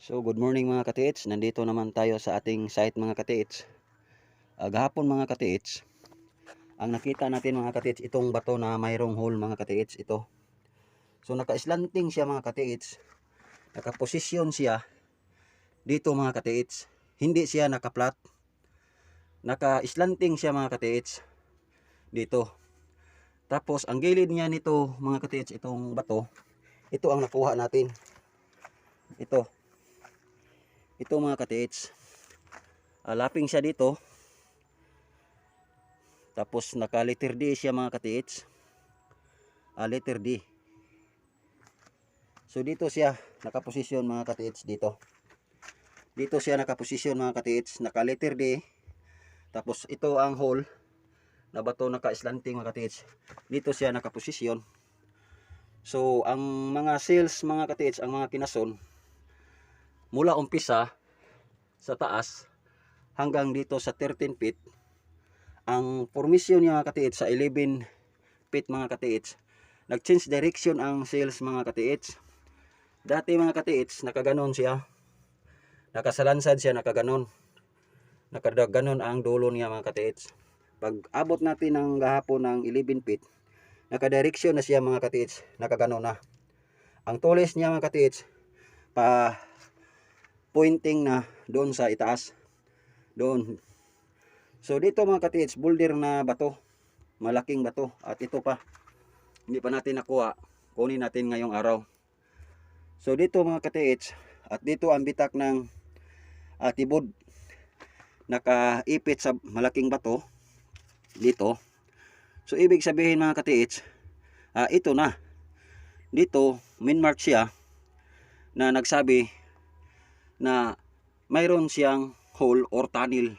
So good morning mga katiits, nandito naman tayo sa ating site mga katiits. Gahapon mga katiits, ang nakita natin mga katiits, itong bato na mayroong hole mga katiits, ito. So naka-slanting siya mga katiits, nakaposisyon siya dito mga katiits, hindi siya naka-flat, naka-slanting siya mga katiits, dito. Tapos ang gilid niya nito mga katiits, itong bato, ito ang nakuha natin, ito mga katiits. Laping siya dito. Tapos naka letter D siya mga katiits. Letter D. So dito siya nakaposisyon mga katiits, dito. Dito siya nakaposisyon mga katiits, naka letter D. Tapos ito ang hole na bato naka-slanting mga katiits. Dito siya nakaposisyon. So ang mga cells mga katiits, ang mga kinason, mula umpisa sa taas hanggang dito sa 13 feet, ang formation niya mga katiits sa 11 feet mga katiits, nag-change direction ang cells mga katiits. Dati mga katiits, nakaganon siya, nakasalansad siya, nakaganon, nakaganon ang dulo niya mga katiits. Pag abot natin ng gahapon ng 11 feet, nakadireksyon na siya mga katiits, nakaganon na. Ang tulis niya mga katiits, pa pointing na doon sa itaas, doon. So dito mga katiits, boulder na bato, malaking bato, at ito pa, hindi pa natin nakuha, kunin natin ngayong araw. So dito mga katiits, at dito ang bitak ng tibod, nakaipit sa malaking bato, dito. So ibig sabihin mga katiits, ito na, dito, min mark siya, na nagsabi na mayroon siyang hole or tunnel.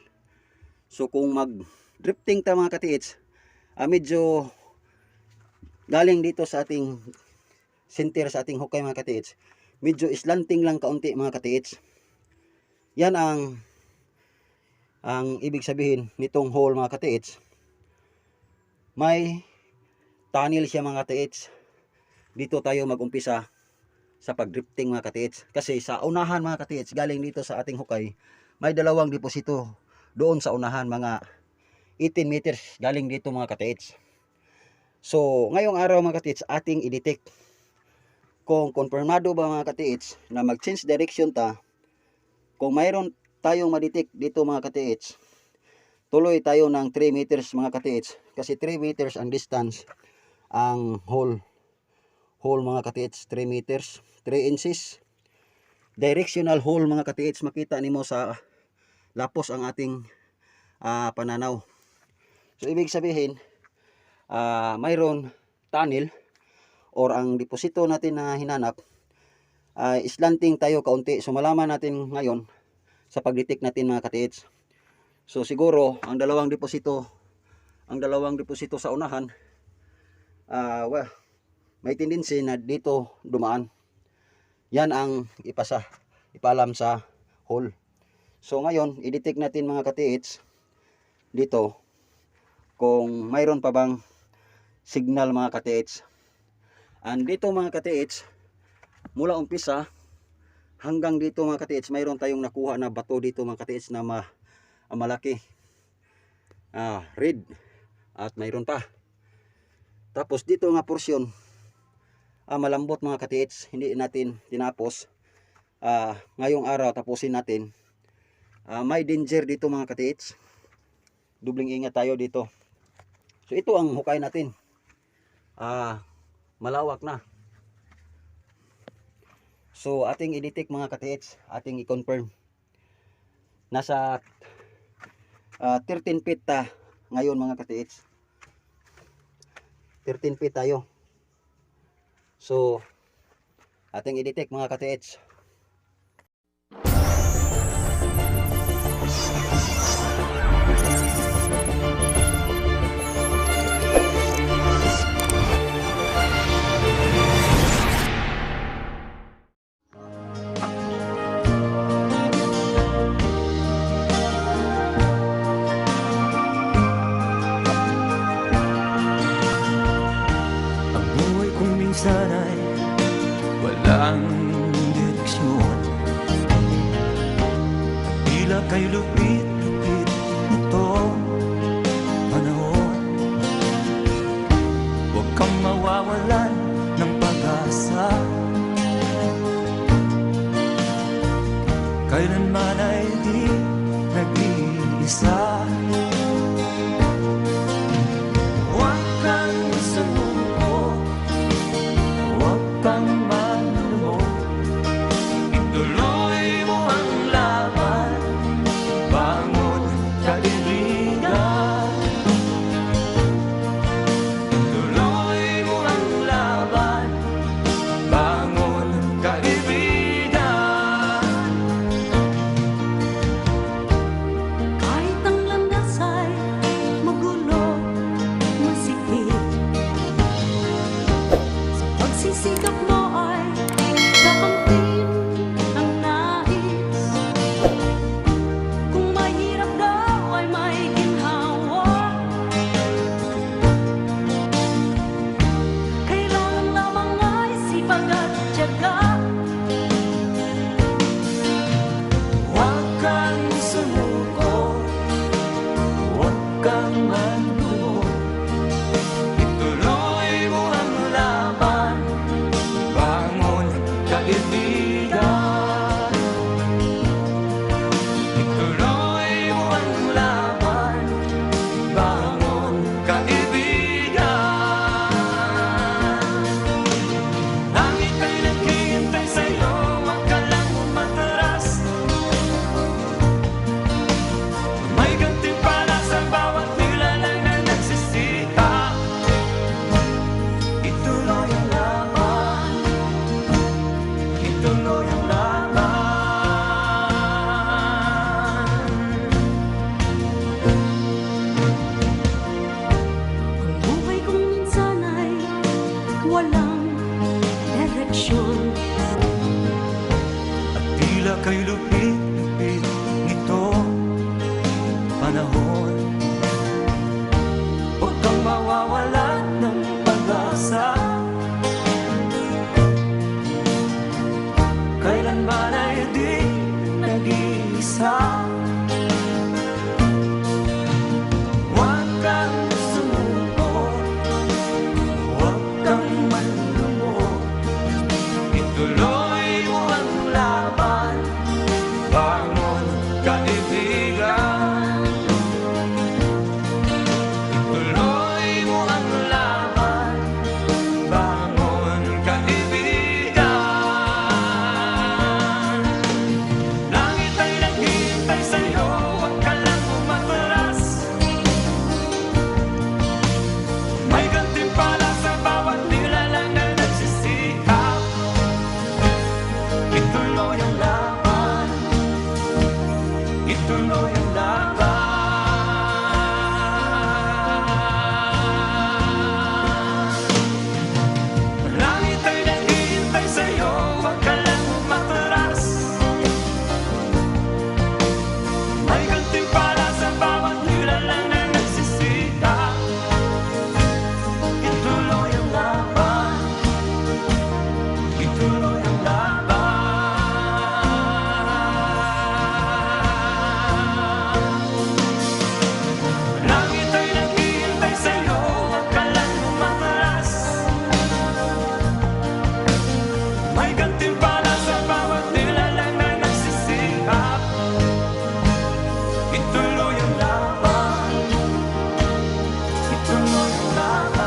So kung mag drifting ta mga katiits, medyo galing dito sa ating center, sa ating hukay mga katiits, medyo slanting lang kaunti mga katiits. Yan ang ibig sabihin nitong hole mga katiits. May tunnel siya mga katiits. Dito tayo mag-umpisa sa pagdrifting mga katiits. Kasi sa unahan mga katiits, galing dito sa ating hukay, may dalawang deposito doon sa unahan, mga 18 meters galing dito mga katiits. So ngayong araw mga katiits, ating i-detect kung konfirmado ba mga katiits na mag-change direction ta. Kung mayroon tayong ma-detect dito mga katiits, tuloy tayo ng 3 meters mga katiits, kasi 3 meters ang distance, ang hole mga katiits, 3 meters, 3 inches. Directional hole mga katiits, makita nimo sa lapos ang ating pananaw. So ibig sabihin, mayroon tunnel or ang deposito natin na hinanap, slanting tayo kaunti. So malaman natin ngayon sa pag-detect natin mga katiits. So siguro ang dalawang deposito sa unahan, well, may tendency na dito dumaan. Yan ang ipaalam sa hole. So ngayon, i-detect natin mga katiits dito kung mayroon pa bang signal mga katiits. And dito mga katiits, mula umpisa hanggang dito mga katiits, mayroon tayong nakuha na bato dito mga katiits na malaki, red, at mayroon pa. Tapos dito nga porsyon, malambot mga katiits, hindi natin tinapos. Ngayong araw tapusin natin. May danger dito mga katiits, dubling ingat tayo dito. So ito ang hukay natin, malawak na. So ating i-detect mga katiits, ating i-confirm. Nasa 13 feet ngayon mga katiits, 13 feet tayo. So ating i-detect mga katiits. Ang buhay kong minsan ay walang kay lupit-lupit nitong panahon. Huwag kang mawawalan ng pag-asa, kailanman ay di nag-iisa. Huwag kang sumuko, huwag kang manlumo, ituloy mo ang laban, bangon kaibigan. Ituloy mo ang laban, bangon kaibigan. Kahit ang landas ay magulo, masikip, sa pagsisikap mo ay kakamtin ang nais. Kung mahirap daw ay may ginhawa, kailangan lamang ay sipag at tiyaga. Huwag kang sumuko, huwag kang manlumo, ituloy mo ang laban, bangon kaibigan. Ituloy mo ang laban, bangon kaibigan. Langit ay naghihintay sa'yo, huwag ka lang umatras. May gantimpala sa bawat nilalang na nagsisikap. Ituloy ang laban, ituloy ang laban. Ang buhay kong minsan ay walang direksyon. At tila kay lupit-lupit nito panahon. Huwag kang mawawalan ng pag-asa, kailanman ay di nag-iisa. Huwag kang sumuko, huwag kang manlumo, ituloy mo ang laban, bangon kaibigan. Ituloy mo ang laban, bangon kaibigan. Langit ay naghihintay sa'yo, huwag ka lang umatras. May gantimpala sa bawat nilalang na nagsisikap. Ituloy ang laban, ituloy ang laban. Langit ay naghihintay sa'yo, huwag ka lang umatras. May gantimpala sa bawat nilalang na nagsisikap. Ituloy ang laban, ituloy ang laban. Langit ay naghihintay sa'yo, huwag ka lang umatras. May gantimpala sa bawat nilalang na nagsisikap. Ituloy ang laban, ituloy ang laban.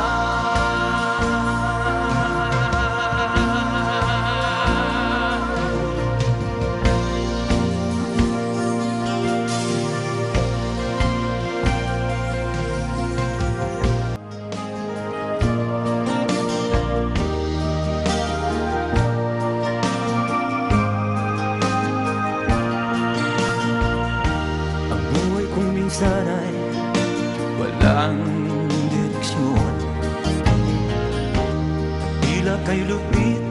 Ang buhay kong minsan ay walang direksyon, tila kay lupit